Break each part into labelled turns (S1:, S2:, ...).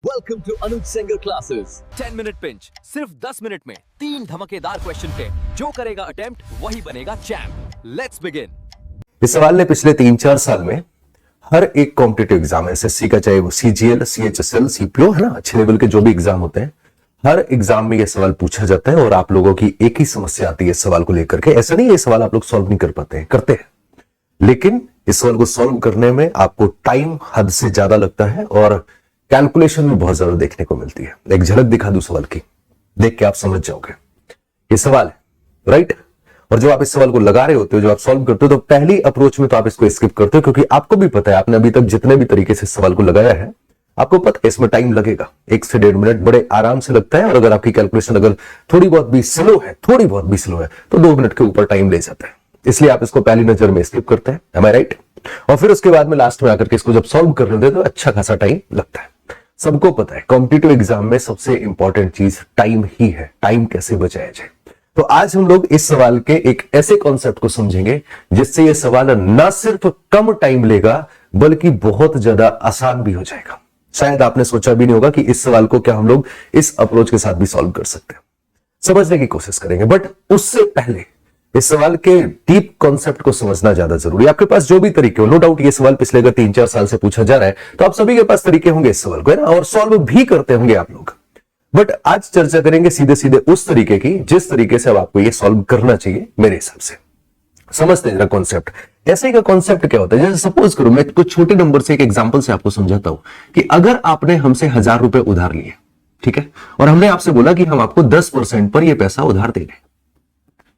S1: Welcome to Anuj Sengar classes. 10 minute pinch. सिर्फ 10 minute में 3 धमाकेदार क्वेश्चन पे जो करेगा अटेम्प्ट वही बनेगा चैंप. Let's begin.
S2: इस सवाल ने पिछले 3-4 साल में हर एक कॉम्पिटिटिव एग्जाम एसएससी का, चाहे वो सीजीएल, सीएचएसएल, सीपीओ है ना, अच्छे लेवल के जो भी एग्जाम होते हैं, हर एग्जाम में ये सवाल पूछा जाता है और आप लोगों की एक ही समस्या आती है इस सवाल को लेकर के. ऐसा नहीं ये सवाल आप लोग सॉल्व नहीं कर पाते हैं, करते हैं, लेकिन इस सवाल को सॉल्व करने में आपको टाइम हद से ज्यादा लगता है और कैलकुलेशन में बहुत ज्यादा देखने को मिलती है. एक झलक दिखा दूं सवाल की, देख के आप समझ जाओगे. ये सवाल है, राइट? और जब आप इस सवाल को लगा रहे होते हो, जब आप सॉल्व करते हो, तो पहली अप्रोच में तो आप इसको स्किप करते हो, क्योंकि आपको भी पता है, आपने अभी तक जितने भी तरीके से सवाल को लगाया है, आपको पता है इसमें टाइम लगेगा. 1 से 1.5 मिनट बड़े आराम से लगता है. और अगर आपकी कैलकुलेशन अगर थोड़ी बहुत भी स्लो है, तो 2 मिनट के ऊपर टाइम ले जाता है. इसलिए आप इसको पहली नजर में स्किप करते हैं. एम आई राइट? और फिर उसके बाद में लास्ट में आकर के इसको जब सॉल्व कर रहे होते हैं तो अच्छा खासा टाइम लगता है. सबको पता है कॉम्पिटिटिव एग्जाम में सबसे इंपॉर्टेंट चीज टाइम ही है. टाइम कैसे बचाया जाए. तो आज हम लोग इस सवाल के एक ऐसे कॉन्सेप्ट को समझेंगे जिससे यह सवाल न सिर्फ कम टाइम लेगा बल्कि बहुत ज्यादा आसान भी हो जाएगा. शायद आपने सोचा भी नहीं होगा कि इस सवाल को क्या हम लोग इस अप्रोच के साथ भी सॉल्व कर सकते हैं. समझने की कोशिश करेंगे, बट उससे पहले इस सवाल के डीप कॉन्सेप्ट को समझना ज्यादा जरूरी है. आपके पास जो भी तरीके हो, नो डाउट ये सवाल पिछले अगर 3-4 साल से पूछा जा रहा है तो आप सभी के पास तरीके होंगे इस सवाल को, है ना, और सॉल्व भी करते होंगे आप लोग. बट आज चर्चा करेंगे सीधे सीधे उस तरीके की जिस तरीके से अब आपको ये सॉल्व करना चाहिए मेरे हिसाब से. समझते हैं जरा कॉन्सेप्ट. ऐसे का कॉन्सेप्ट क्या होता है, जैसे सपोज करो मैं कुछ छोटे नंबर से एक एग्जांपल से आपको समझाता हूं कि अगर आपने हमसे 1000 रुपए उधार लिए, ठीक है, और हमने आपसे बोला कि हम आपको 10% पर यह पैसा उधार दे रहे,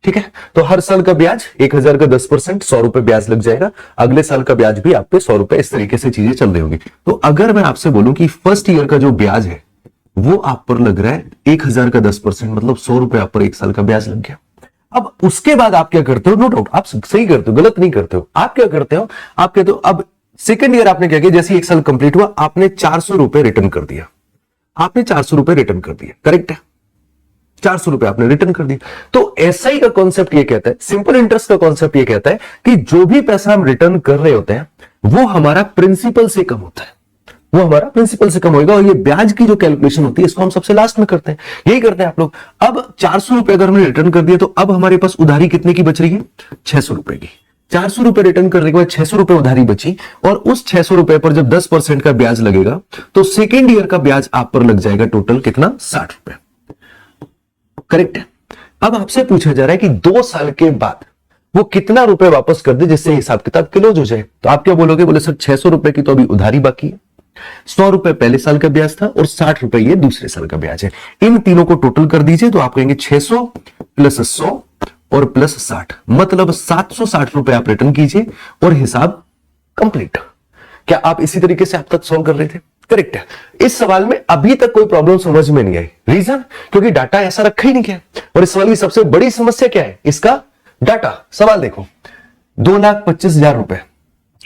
S2: ठीक है, तो हर साल का ब्याज 1000 का 10% 100 रुपए ब्याज लग जाएगा. अगले साल का ब्याज भी आप पे 100 रुपए. इस तरीके से चीजें चल रही होंगी. तो अगर मैं आपसे बोलूं कि फर्स्ट ईयर का जो ब्याज है वो आप पर लग रहा है 1000 का 10%, मतलब 100 रुपए आप पर 1 साल का ब्याज लग गया. अब उसके बाद आप क्या करते हो, नो डाउट आप सही करते हो, गलत नहीं करते हो. आप क्या करते हो, आप कहते हो अब सेकेंड ईयर आपने क्या किया, जैसे 1 साल कंप्लीट हुआ आपने 400 रुपए रिटर्न कर दिया. आपने 400 रुपए रिटर्न कर दिया, करेक्ट है, 400 रुपए आपने रिटर्न कर दिया. तो एसआई का कॉन्सेप्ट ये कहता है, सिंपल इंटरेस्ट का कॉन्सेप्ट ये कहता है कि जो भी पैसा हम रिटर्न कर रहे होते हैं वो हमारा प्रिंसिपल से कम होता है, वो हमारा प्रिंसिपल से कम होगा. और ये ब्याज की जो कैलकुलेशन होती है इसको हम सबसे लास्ट में करते हैं. यही करते हैं आप लोग. अब 400 रुपए अगर हमने रिटर्न कर दिया तो अब हमारे पास उधारी कितने की बच रही है, 600 रुपए की. 400 रुपए रिटर्न करने के बाद 600 रुपए उधारी बची, और उस 600 रुपए पर जब 10% का ब्याज लगेगा तो सेकेंड ईयर का ब्याज आप पर लग जाएगा टोटल कितना, 60 रुपए. करेक्ट है. अब आपसे पूछा जा रहा है कि 2 साल के बाद वो कितना रुपए वापस कर दे जिससे हिसाब किताब क्लोज हो जाए. तो आप क्या बोलोगे, बोले सर 600 रुपए की तो अभी उधारी बाकी है, 100 रुपए पहले साल का ब्याज था और 60 रुपए ये दूसरे साल का ब्याज है. इन तीनों को टोटल कर दीजिए तो आप कहेंगे 600 प्लस 100 और प्लस 60, मतलब 760 रुपए आप रिटर्न कीजिए और हिसाब कंप्लीट. क्या आप इसी तरीके से आप तक सॉल्व कर रहे थे? करेक्ट है. इस सवाल में अभी तक कोई प्रॉब्लम समझ में नहीं आई. रीजन, क्योंकि डाटा ऐसा रखा ही नहीं गया. और इस सवाल की सबसे बड़ी समस्या क्या है, इसका डाटा. सवाल देखो, 2,25,000 रुपए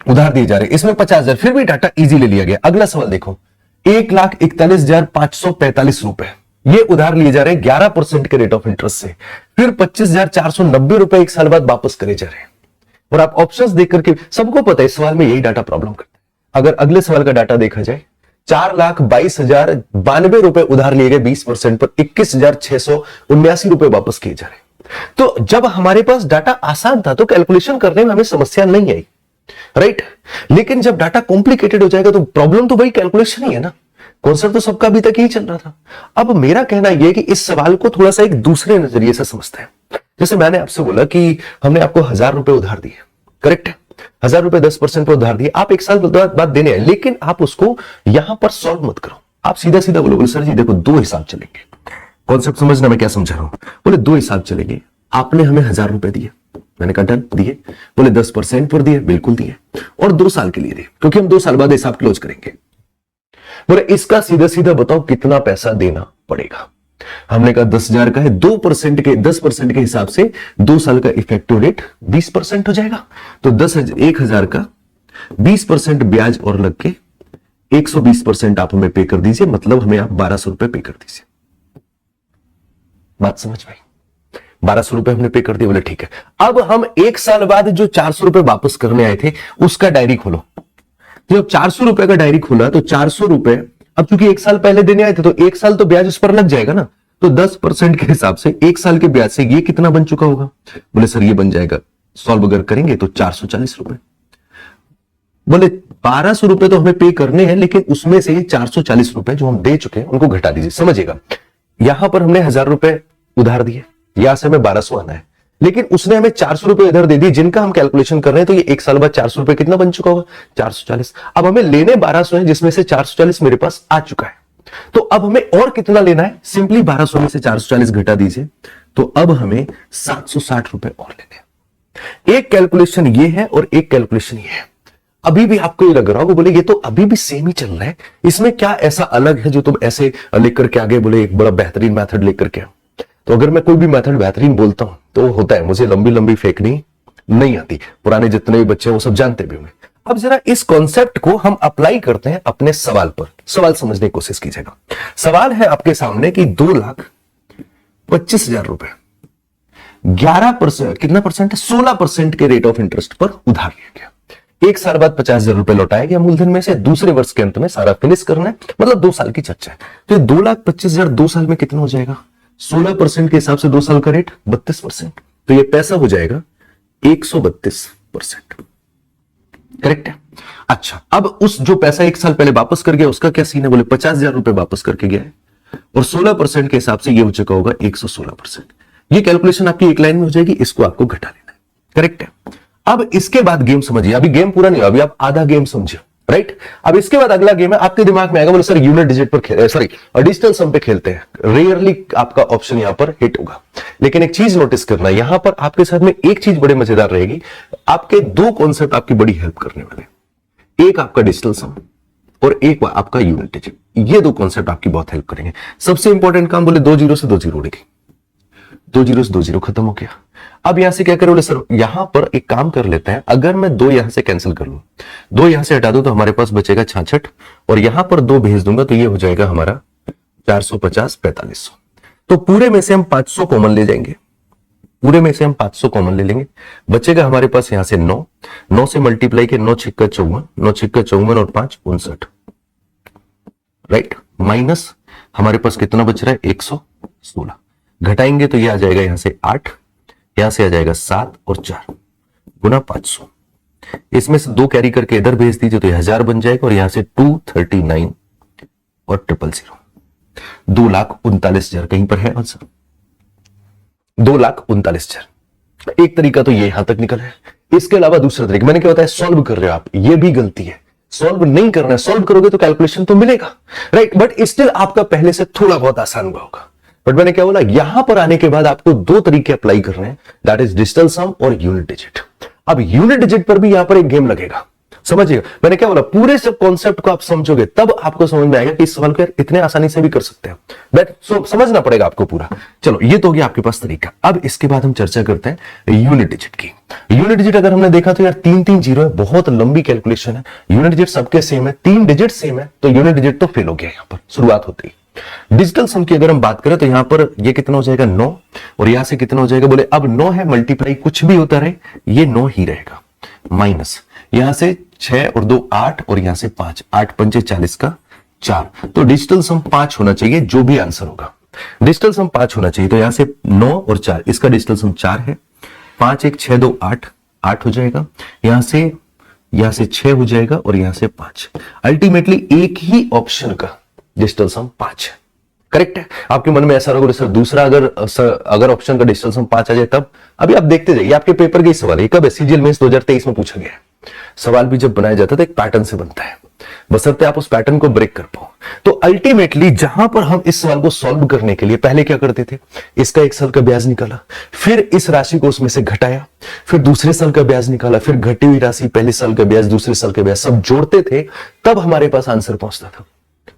S2: उधार दिए जा रहे, इसमें 50,000, फिर भी डाटा इजी ले लिया गया. अगला सवाल देखो, 1,41,545 रुपए ये उधार लिए जा रहे हैं 11% के रेट ऑफ इंटरेस्ट से, फिर 25,490 रुपए 1 साल बाद वापस करे जा रहे हैं. और आप ऑप्शंस देख करके, सबको पता है इस सवाल में यही डाटा प्रॉब्लम करता है. अगर अगले सवाल का डाटा देखा जाए, 4,22,092 रुपए उधार लिए गए 20% पर, 21,679 रुपए वापस किए जा रहे हैं. तो जब हमारे पास डाटा आसान था तो कैलकुलेशन करने में हमें समस्या नहीं आई, राइट. लेकिन जब डाटा कॉम्प्लिकेटेड हो जाएगा तो प्रॉब्लम तो वही कैलकुलेशन ही है ना. कॉन्सेप्ट तो सबका अभी तक यही चल रहा था. अब मेरा कहना यह है कि इस सवाल को थोड़ा सा एक दूसरे नजरिए से समझते हैं. जैसे मैंने आपसे बोला कि हमने आपको 1000 रुपए उधार दिए, करेक्ट है, 1000 रुपए 10% पर उधार दिए, आप 1 साल बाद देने आए, लेकिन आप उसको यहां पर सॉल्व मत करो. आप सीधा सीधा बोलो, सर जी देखो 2 हिसाब चलेंगे. कॉन्सेप्ट समझना मैं क्या समझा रहा हूं. बोले 2 हिसाब चलेंगे. आपने हमें 1000 रुपए दिए, मैंने कहा डन, दिए. बोले 10% पर दिए, बिल्कुल दिए, और 2 साल के लिए दिए, क्योंकि हम 2 साल बाद हिसाब क्लोज करेंगे. बोले इसका सीधा सीधा बताओ कितना पैसा देना पड़ेगा. हमने कहा 10,000 का है, 10% के हिसाब से 2 साल का इफेक्टिव रेट 20% हो जाएगा. तो 1,000 का 20% ब्याज और लग के 120% आप हमें पे कर दीजिए, मतलब हमें आप 1200 रुपए पे कर दीजिए. बात समझ में? 1200 रुपए हमने पे कर दिए. बोले ठीक है. अब हम 1 साल बाद जो 400 रुपए वापस करने आए थे उसका डायरी खोलो. जब 400 रुपए का डायरी खोला तो 400 रुपए अब चूंकि 1 साल पहले देने आए थे तो 1 साल तो ब्याज उस पर लग जाएगा ना, तो 10% के हिसाब से 1 साल के ब्याज से ये कितना बन चुका होगा? बोले सर ये बन जाएगा, सॉल्व अगर करेंगे तो 440 रुपए। बोले 1200 रुपए तो हमें पे करने हैं, लेकिन उसमें से 440 रुपए जो हम दे चुके हैं उनको घटा दीजिए। समझिएगा, यहां पर हमने 1000 रुपए उधार दिए, यहां से हमें 1200 आना है, लेकिन उसने हमें 400 रुपए इधर दे दिए जिनका हम कैलकुलेशन कर रहे हैं, तो ये 1 साल बाद 400 रुपए कितना बन चुका होगा? 440। अब हमें लेने 1200 है, जिसमें से 440 मेरे पास आ चुका है, तो अब हमें और कितना लेना है? सिंपली 1200 में से 440 घटा दीजिए, तो अब हमें 760 रुपए और लेने हैं। एक कैलकुलेशन ये है और एक कैलकुलेशन ये है। अभी भी आपको ये लग रहा होगा, बोले ये तो अभी भी सेम ही चल रहा है, इसमें क्या ऐसा अलग है जो तुम ऐसे लेकर के आगे बोले एक बड़ा बेहतरीन मेथड लेकर के? तो अगर मैं कोई भी मेथड बेहतरीन बोलता हूं तो होता है मुझे लंबी लंबी फेंकनी नहीं आती, पुराने जितने भी बच्चे हैं वो सब जानते भी होंगे। अब जरा इस कॉन्सेप्ट को हम अप्लाई करते हैं अपने सवाल पर। सवाल समझने की कोशिश कीजिएगा। सवाल है आपके सामने कि 2,25,000 रुपए 11% कितना परसेंट है? 16% के रेट ऑफ इंटरेस्ट पर उधार लिया गया। 1 साल बाद 50,000 रुपए लौटाया गया मूलधन में से, दूसरे वर्ष के अंत में सारा फिनिश करना है, मतलब 2 साल की चर्चा है। तो 2,25,000 2 साल में कितना हो जाएगा? 16% के हिसाब से 2 साल का रेट 32%, तो ये पैसा हो जाएगा 132%। करेक्ट है। अच्छा, अब उस जो पैसा 1 साल पहले वापस कर गया उसका क्या सीन है? बोले 50,000 रुपए वापस करके गया है, और 16% के हिसाब से ये हो चुका होगा 116%। ये कैलकुलेशन आपकी एक लाइन में हो जाएगी, इसको आपको घटा लेना है। करेक्ट है। अब इसके बाद गेम समझिए, अभी गेम पूरा नहीं, अभी आप आधा गेम समझिए, राइट। अब इसके बाद अगला गेम है, आपके दिमाग में आएगा बोले सर यूनिट डिजिट पर सॉरी डिजिटल सम पे खेलते हैं। रेयरली आपका ऑप्शन यहां पर हिट होगा, लेकिन एक चीज नोटिस करना, यहां पर आपके साथ में एक चीज बड़ी मजेदार रहेगी, आपके 2 कॉन्सेप्ट आपकी बड़ी हेल्प करने वाले, एक आपका डिजिटल सम और एक आपका यूनिट डिजिट। ये 2 कॉन्सेप्ट आपकी बहुत हेल्प करेंगे। सबसे इंपॉर्टेंट काम, बोले 2 जीरो से 2 जीरो उड़ेगी, 2 जीरो से 2 जीरो खत्म हो गया। अब यहां से क्या करें? बोले सर यहां पर एक काम कर लेते हैं, अगर मैं 2 यहां से कैंसिल कर लूं, 2 यहां से हटा दूं, तो हमारे पास बचेगा 66, और यहां पर 2 भेज दूंगा तो ये हो जाएगा हमारा 450 4500। तो पूरे में से हम 500 कॉमन ले जाएंगे, पूरे में से हम 500 कॉमन ले लेंगे, बचेगा हमारे पास यहां से 9 से मल्टीप्लाई के 9 छिक्का 54, 9 छिक्का 54 और 5 59, राइट। माइनस हमारे पास कितना बच रहा है? 116। घटाएंगे तो ये आ जाएगा यहां से 8, यहां से आ जाएगा 7 और 4 गुना 500। इसमें से 2 कैरी करके इधर भेज दीजिए तो 1000 बन जाएगा, और यहां से 239 और 000, 2,39,000 कहीं पर है आंसर? 2,39,000। एक तरीका तो ये यहां तक निकल है। इसके अलावा दूसरा तरीका मैंने क्या बताया? सॉल्व कर रहे हो आप, ये भी गलती है। सॉल्व नहीं करना है, सॉल्व करोगे तो कैलकुलेशन तो मिलेगा, राइट, बट स्टिल आपका पहले से थोड़ा बहुत आसान हुआ होगा। बट मैंने क्या बोला, यहां पर आने के बाद आपको 2 तरीके अप्लाई कर रहे हैं, दैट इज डिजिटल सम और यूनिट डिजिट। अब यूनिट डिजिट पर भी यहां पर एक गेम लगेगा, समझिएगा। मैंने क्या बोला, पूरे सब कॉन्सेप्ट को आप समझोगे तब आपको समझ में आएगा कि इस सवाल को यार इतने आसानी से भी कर सकते हैं, बट समझना पड़ेगा आपको पूरा। चलो ये तो हो गया आपके पास तरीका। अब इसके बाद हम चर्चा करते हैं यूनिट डिजिट की। यूनिट डिजिट अगर हमने देखा तो यार 3-3 जीरो है, बहुत लंबी कैलकुलेशन है। यूनिट डिजिट सबके सेम है, 3 डिजिट सेम है, तो यूनिट डिजिट तो फेल हो गया यहां पर शुरुआत होते ही। डिजिटल सम की अगर हम बात करें तो यहां पर ये कितना हो जाएगा? 9, और यहां से कितना हो जाएगा? बोले अब 9 है, मल्टीप्लाई कुछ भी होता रहे ये 9 ही रहेगा, माइनस यहां से 6 और 2 8, और यहां से 5, 8 पंचे 40 का 4, तो डिजिटल सम 5 होना चाहिए, जो भी आंसर होगा डिजिटल सम 5 होना चाहिए। तो यहां से 9 और 4, इसका डिजिटल सम 4 है, 5 1 6 2 8 8 हो जाएगा, यहां से 6 हो जाएगा, और यहां से 5। अल्टीमेटली एक ही ऑप्शन का डिजिटल सम 5 है। करेक्ट है। आपके मन में ऐसा रहोगे सर दूसरा अगर ऑप्शन का डिजिटल सम 5 आ जाए तब? अभी आप देखते जाइए, आपके पेपर के सवाल है, कब है? सीजीएल मेंस 2023 में पूछा गया है। सवाल भी जब बनाया जाता है तो एक पैटर्न से बनता है, बशर्ते आप उस पैटर्न को ब्रेक कर पाओ। तो अल्टीमेटली जहां पर हम इस सवाल को सॉल्व करने के लिए पहले क्या करते थे, इसका 1 साल का ब्याज निकाला, फिर इस राशि को उसमें से घटाया, फिर दूसरे साल का ब्याज निकाला, फिर घटी हुई राशि, पहले साल का ब्याज, दूसरे साल का ब्याज, सब जोड़ते थे, तब हमारे पास आंसर पहुंचता था।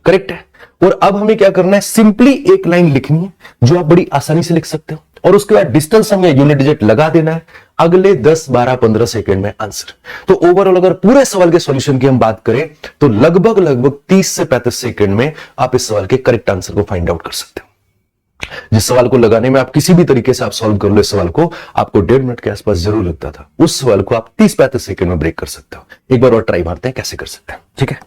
S2: करेक्ट है। और अब हमें क्या करना है, सिंपली एक लाइन लिखनी है जो आप बड़ी आसानी से लिख सकते हो, और उसके बाद डिजिटल सम या यूनिट डिजिट लगा देना है। अगले 10 12 15 सेकंड में आंसर। तो ओवरऑल अगर पूरे सवाल के सॉल्यूशन की हम बात करें तो लगभग 30 से 35 सेकंड में आप इस सवाल के करेक्ट आंसर को फाइंड आउट कर सकते हो। जिस सवाल को लगाने में आप किसी भी तरीके से आप सॉल्व कर लो, इस सवाल को आपको 1.5 मिनट के आसपास जरूर लगता था, उस सवाल को आप 30-35 सेकंड में ब्रेक कर सकते हो। एक बार और ट्राई मारते हैं कैसे कर सकते हैं, ठीक है।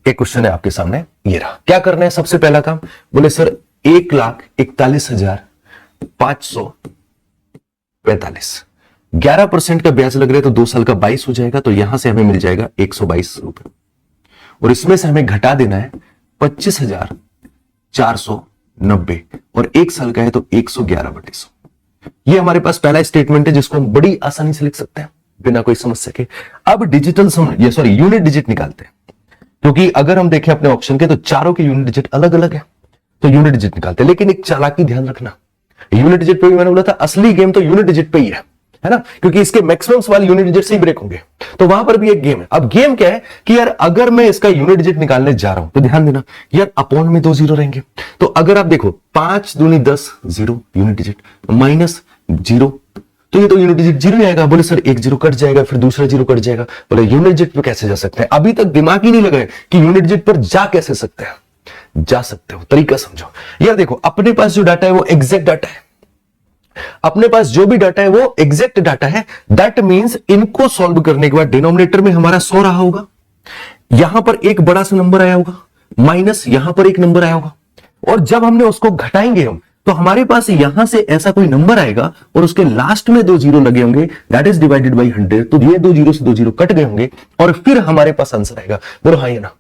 S2: एक क्वेश्चन है आपके सामने, ये रहा। क्या करना है सबसे पहला काम? बोले सर 1,41,545, 11% का ब्याज लग रहा है तो 2 साल का 22 हो जाएगा, तो यहां से हमें मिल जाएगा 122 रुपए, और इसमें से हमें घटा देना है 25,490, और 1 साल का है तो 111/100। ये हमारे पास पहला स्टेटमेंट है जिसको हम बड़ी आसानी से लिख सकते हैं बिना कोई समस्या के। अब यूनिट डिजिट निकालते हैं, क्योंकि अगर हम देखें अपने ऑप्शन के तो चारों के यूनिट डिजिट अलग अलग है, तो यूनिट डिजिट निकालते हैं। लेकिन एक चालाकी ध्यान रखना, यूनिट डिजिट पे भी मैंने बोला था असली गेम तो यूनिट डिजिट पे ही है ना, क्योंकि इसके मैक्सिमम सवाल यूनिट डिजिट से ही ब्रेक होंगे, तो वहां पर भी एक गेम है। अब गेम क्या है कि यार अगर मैं इसका यूनिट डिजिट निकालने जा रहा हूं तो ध्यान देना यार अपॉन में 2 जीरो रहेंगे, तो अगर आप देखो 5 दूनी 10 जीरो यूनिट डिजिट माइनस 0, तो ये तो यूनिट डिजिट 0 ही आएगा। बोले सर 1 जीरो कट जाएगा, फिर दूसरा 0 कट जाएगा। बोले यूनिट डिजिट पे कैसे जा सकते हैं? अभी तक दिमाग ही नहीं लगाए कि यूनिट डिजिट पर जा कैसे सकते हैं। जा सकते हो, तरीका समझो। यार देखो अपने पास जो डाटा है वो एग्जैक्ट डाटा है, अपने पास जो भी डाटा है वो एग्जैक्ट डाटा है। दैट मींस इनको सॉल्व करने के बाद डिनोमिनेटर में हमारा 100 रहा होगा, यहां पर एक बड़ा सा नंबर आया होगा, माइनस यहां पर एक नंबर आया होगा, और जब हमने उसको घटाएंगे हम तो हमारे पास यहां से ऐसा कोई नंबर आएगा और उसके लास्ट में 2 जीरो लगे होंगे, दैट इज डिवाइडेड बाई 100, तो ये 2 जीरो से 2 जीरो कट गए होंगे और फिर हमारे पास आंसर आएगा। बोलो हाँ या ना,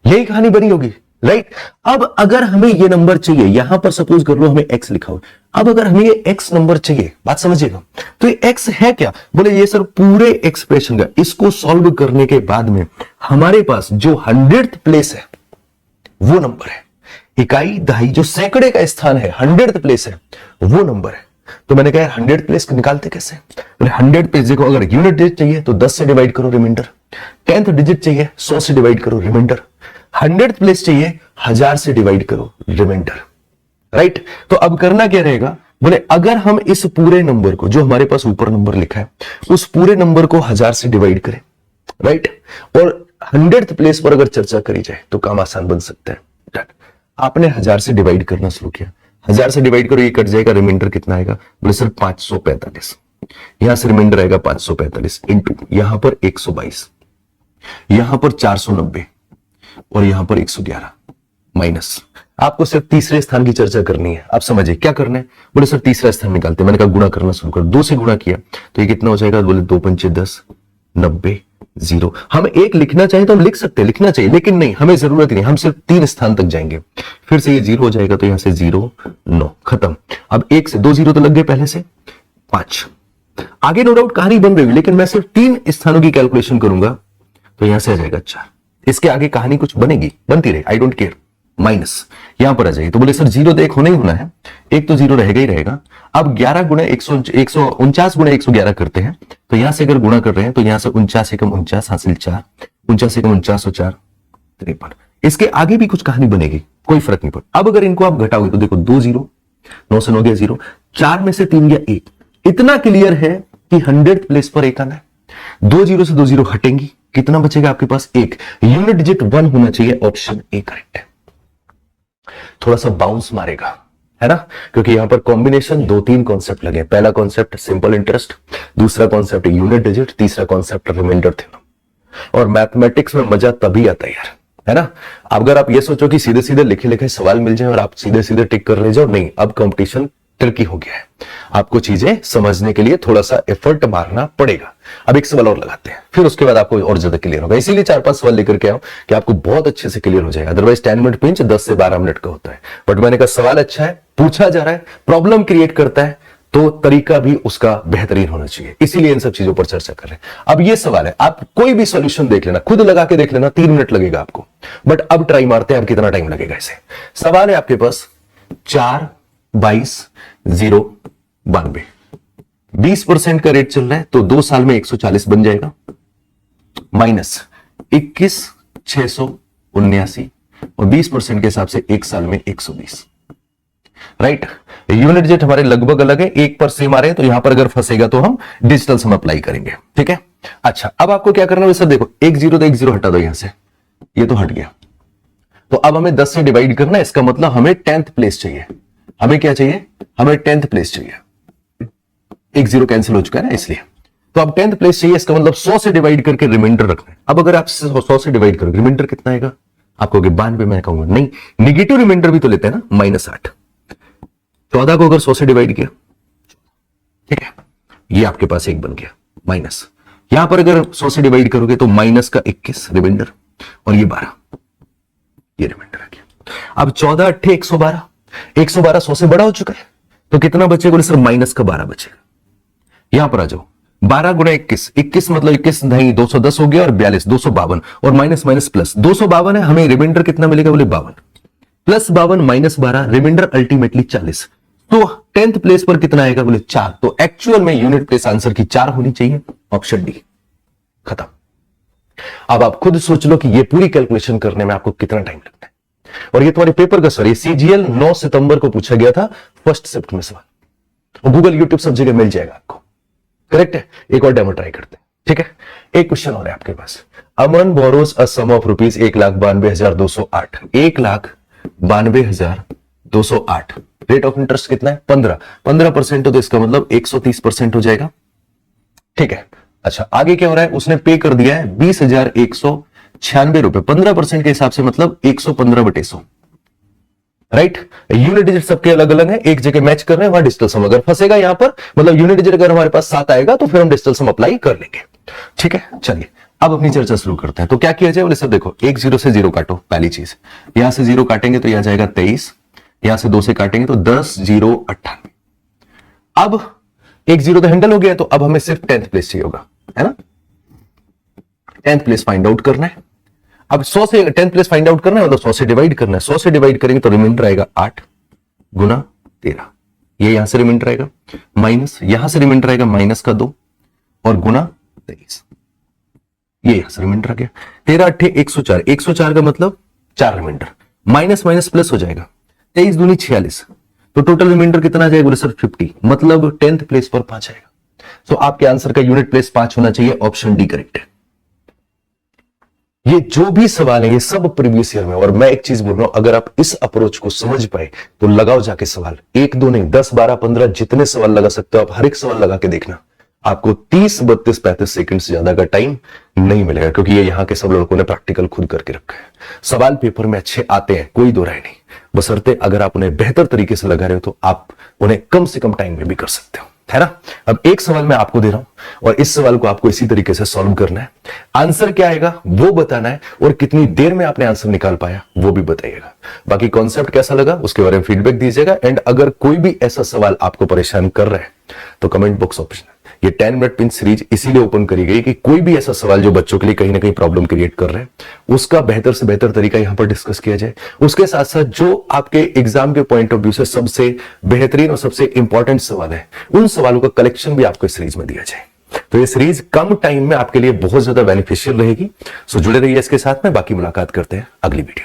S2: यही कहानी बनी होगी, राइट। अब अगर हमें ये नंबर चाहिए, यहां पर सपोज कर लो हमें x लिखा हो, अब अगर हमें ये x नंबर चाहिए, बात समझिएगा, तो ये x है क्या? बोले ये सर पूरे एक्सप्रेशन का, इसको सॉल्व करने के बाद में हमारे पास जो 100th प्लेस है वो नंबर है। इकाई दहाई जो सैकड़े का स्थान है, 100th प्लेस है, वो नंबर है। तो मैंने कहा 100th प्लेस निकालते कैसे? बोले 100 प्लेस देखो, अगर यूनिट डिजिट चाहिए तो 10 से डिवाइड करो रिमाइंडर, 10th डिजिट चाहिए 100 से डिवाइड करो रिमाइंडर, 100th प्लेस चाहिए 1000 से डिवाइड करो रिमाइंडर, राइट। तो अब करना क्या रहेगा? बोले अगर हम इस पूरे नंबर को, जो हमारे पास ऊपर नंबर लिखा है, उस पूरे नंबर को 1000 से डिवाइड करें, राइट, और 100th प्लेस पर अगर चर्चा करी जाए तो काम आसान बन सकता है। आपने 1000 से डिवाइड करना शुरू किया, 1000 से डिवाइड करो, ये कट जाएगा, रिमाइंडर कितना आएगा? बोले सर 545, यहां से रिमाइंडर आएगा 545 इंटू यहां पर 122, यहां पर 490 और यहां पर 111 माइनस। आपको सिर्फ तीसरे स्थान की चर्चा करनी है। आप समझिए क्या करना है? बोले सर तीसरा स्थान निकालते हैं। मैंने कहा गुणा करना शुरू कर, 2 से गुणा किया तो ये कितना हो जाएगा? बोले 2 पंचे 10, 90, 0। हम एक लिखना चाहे तो हम लिख सकते हैं, लिखना चाहिए, लेकिन नहीं, हमें जरूरत नहीं, हम सिर्फ 3 स्थान तक जाएंगे। फिर से ये 0 हो जाएगा तो यहां से 0, 9, खत्म। अब 1 से 2 जीरो तो लग गए पहले से, 5। आगे नो डाउट कहानी बन रही है, लेकिन मैं सिर्फ 3 स्थानों की कैलकुलेशन करूंगा तो यहां से आ जाएगा 4। इसके आगे कहानी कुछ बनेगी, बनती रहे, आई डोंट केयर। माइनस यहां पर आ जाएगी, तो बोले सर 0 तो एक होना ही होना है, एक तो 0 रहेगा ही रहेगा। अब 11 गुणे 149 गुणे 111 करते हैं, तो यहां से अगर गुणा कर रहे हैं तो यहां से 49 एकम 49 हासिल 4, 49 एकम 49 और 4 53। इसके आगे भी कुछ कहानी बनेगी, कोई फर्क नहीं पड़ता। अब अगर इनको आप घटाओगे तो देखो 2 जीरो, 9 से 9 गया 0, 4 में से 3 गया 1। इतना क्लियर है कि 100th प्लेस पर 1 आना है। 2 जीरो से 2 जीरो हटेंगी, कितना बचेगा आपके पास? 1। यूनिट डिजिट 1 होना चाहिए, ऑप्शन ए करेक्ट है। थोड़ा सा बाउंस मारेगा, है ना, क्योंकि यहां पर कॉम्बिनेशन 2-3 कॉन्सेप्ट लगे। पहला कॉन्सेप्ट सिंपल इंटरेस्ट, दूसरा कॉन्सेप्ट यूनिट डिजिट, तीसरा कॉन्सेप्ट रिमाइंडर थ्योरम। और मैथमेटिक्स में मजा तभी आता है यार, है ना। अगर आप ये सोचो कि सीधे सीधे लिखे लिखे सवाल मिल जाए और आप सीधे सीधे टिक कर ले जाओ, नहीं, अब कंपटीशन ट्रिकी हो गया है। आपको चीजें समझने के लिए थोड़ा सा एफर्ट मारना पड़ेगा। अब एक सवाल और लगाते हैं, फिर उसके बाद आपको और ज्यादा क्लियर होगा। इसीलिए 4-5 सवाल लेकर के आओ कि आपको बहुत अच्छे से क्लियर हो जाए। अदरवाइज 10 मिनट पिंच 10 से 12 मिनट का होता है। बट मैंने कहा सवाल अच्छा है, पूछा जा रहा है, प्रॉब्लम क्रिएट करता है, तो तरीका भी उसका बेहतरीन होना चाहिए। इसीलिए इन सब चीजों पर चर्चा कर रहे हैं। अब ये सवाल है, आप कोई भी सॉल्यूशन देख लेना, खुद लगा के देख लेना, 3 मिनट लगेगा आपको। बट अब ट्राई मारते हैं, अब कितना टाइम लगेगा इसे। सवाल है आपके पास 4, 22, 0, 92। 20% का रेट चल रहा है तो 2 साल में 140 बन जाएगा, माइनस 21, 679 और 20% के हिसाब से 1 साल में 120, राइट। यूनिट डिजिट हमारे लगभग अलग है, एक पर सेम आ रहे हैं, तो यहां पर अगर फंसेगा तो हम डिजिटल सम अप्लाई करेंगे, ठीक है। अच्छा, अब आपको क्या करना है सर? देखो 1 0 तो 1 0 हटा दो यहां से, ये तो हट गया। तो अब हमें 10 से डिवाइड करना है, इसका मतलब हमें 10th प्लेस चाहिए। हमें क्या चाहिए? हमें 10th प्लेस चाहिए। 1 0 कैंसिल हो चुका है ना, इसलिए तो अब 10th प्लेस चाहिए, इसका मतलब 100 से डिवाइड करके रिमाइंडर रखना है। अब अगर आप 100 से डिवाइड करोगे रिमाइंडर कितना आएगा, आपको 92 मैं कहूंगा नहीं, निगेटिव रिमाइंडर भी तो लेते हैं ना, -8। 14 को अगर 100 से डिवाइड किया, ठीक है, ये आपके पास एक बन गया माइनस। यहां पर अगर 100 से डिवाइड करोगे तो माइनस का 21 रिमाइंडर और ये 12, ये रिमाइंडर आ गया। अब 14 8 112, 112 100 से बड़ा हो चुका है, तो कितना बचेगा बोले सर माइनस का 12 बचेगा। यहां पर आ जाओ, 12 गुणा 21, 21 मतलब 21 नहीं 210 हो गया, और 42 252, और माइनस माइनस प्लस 252 है, हमें रिमाइंडर कितना मिलेगा बोले 52, प्लस 52 माइनस 12, रिमाइंडर अल्टीमेटली 40। तो 10th प्लेस पर कितना आएगा बोले 4। तो एक्चुअल में यूनिट प्लेस आंसर की 4 होनी चाहिए, ऑप्शन डी। खत्म। अब आप खुद सोच लो कि ये पूरी कैलकुलेशन करने में आपको कितना टाइम लगता है। और ये तुम्हारे पेपर का सर, ये सीजीएल 9 सितंबर को पूछा गया था, फर्स्ट शिफ्ट में सवाल, और गूगल यूट्यूब सब जगह मिल जाएगा आपको। करेक्ट है। एक और डेमो ट्राई करते हैं, ठीक है। एक क्वेश्चन और है आपके पास। Aman borrows a sum of rupees 1,92,208, 1,92,208। Rate of interest कितना है 15% हो, तो इसका मतलब 130% हो जाएगा, ठीक है। अच्छा आगे क्या हो रहा है, उसने पे कर दिया है 20,196 रुपए, 15% के हिसाब से मतलब 115/100, राइट। यूनिट डिजिट सबके अलग अलग है, एक जगह मैच कर रहे हैं, वहां डिजिटल सम अगर फंसेगा यहां पर, मतलब यूनिट डिजिट अगर हमारे पास 7 आएगा तो फिर हम डिजिटल सम अप्लाई कर लेंगे, ठीक है। चलिए अब अपनी चर्चा शुरू करते हैं। तो क्या किया जाए बोले सर, देखो एक 0 से 0 काटो, पहली चीज यहां से 0 काटेंगे तो यहां जाएगा 23, यहां से 2 से काटेंगे तो 10 0 98। अब एक 0 तो हैंडल हो गया, तो अब हमें सिर्फ 10th प्लेस चाहिए होगा, है ना। 10th प्लेस फाइंड आउट करना है। अब 100 से 10th प्लेस फाइंड आउट करना है, मतलब 100 से डिवाइड करना है। 100 से डिवाइड करेंगे तो रिमाइंडर आएगा 8 गुना 13, ये यहां से रिमाइंडर आएगा, माइनस यहां से रिमाइंडर आएगा माइनस का 2 और गुना 23, ये यहां से रिमाइंडर आ गया। 13 8 104, 104 का मतलब 4 रिमाइंडर, माइनस माइनस प्लस हो जाएगा, 23 दूनी 46, तो टोटल रिमाइंडर कितना आ जाएगा बोले सर 50, मतलब 10th प्लेस पर 5 आएगा। तो आपके आंसर का यूनिट प्लेस 5 होना चाहिए, ऑप्शन डी करेक्ट है। ये जो भी सवाल है ये सब प्रीवियस ईयर में, और मैं एक चीज बोल रहा हूं, अगर आप इस अप्रोच को समझ पाए तो लगाओ जाके सवाल, 1 2 नहीं 10 12 15 जितने सवाल लगा सकते हो आप, हर एक सवाल लगा के देखना, आपको 30 32 35 सेकंड से ज्यादा का टाइम नहीं मिलेगा, क्योंकि ये यहां के सब लड़कों ने प्रैक्टिकल खुद करके रखा है। सवाल पेपर में अच्छे आते हैं, कोई दो राय नहीं, बशर्ते अगर आप उन्हें बेहतर तरीके से लगा रहे हो तो आप उन्हें कम से कम टाइम में भी कर सकते हो, है ना। अब एक सवाल मैं आपको दे रहा हूं और इस सवाल को आपको इसी तरीके से सॉल्व करना है, आंसर क्या आएगा वो बताना है, और कितनी देर में आपने आंसर निकाल पाया वो भी बताइएगा। बाकी कॉन्सेप्ट कैसा लगा उसके बारे में फीडबैक दीजिएगा, एंड अगर कोई भी ऐसा सवाल आपको परेशान कर रहा है तो कमेंट बॉक्स ऑप्शन, ये 10 मिनट पिंच सीरीज इसीलिए ओपन करी गई कि कोई भी ऐसा सवाल जो बच्चों के लिए कहीं ना कहीं प्रॉब्लम क्रिएट कर रहे हैं, उसका बेहतर से बेहतर तरीका यहां पर डिस्कस किया जाए। उसके साथ साथ जो आपके एग्जाम के पॉइंट ऑफ व्यू से सबसे बेहतरीन और सबसे इंपॉर्टेंट सवाल है, उन सवालों का कलेक्शन भी आपको इस सीरीज में दिया जाए। तो ये सीरीज कम टाइम में आपके लिए बहुत ज्यादा बेनिफिशियल रहेगी। सो जुड़े रहिए इसके साथ में। बाकी मुलाकात करते हैं अगली वीडियो।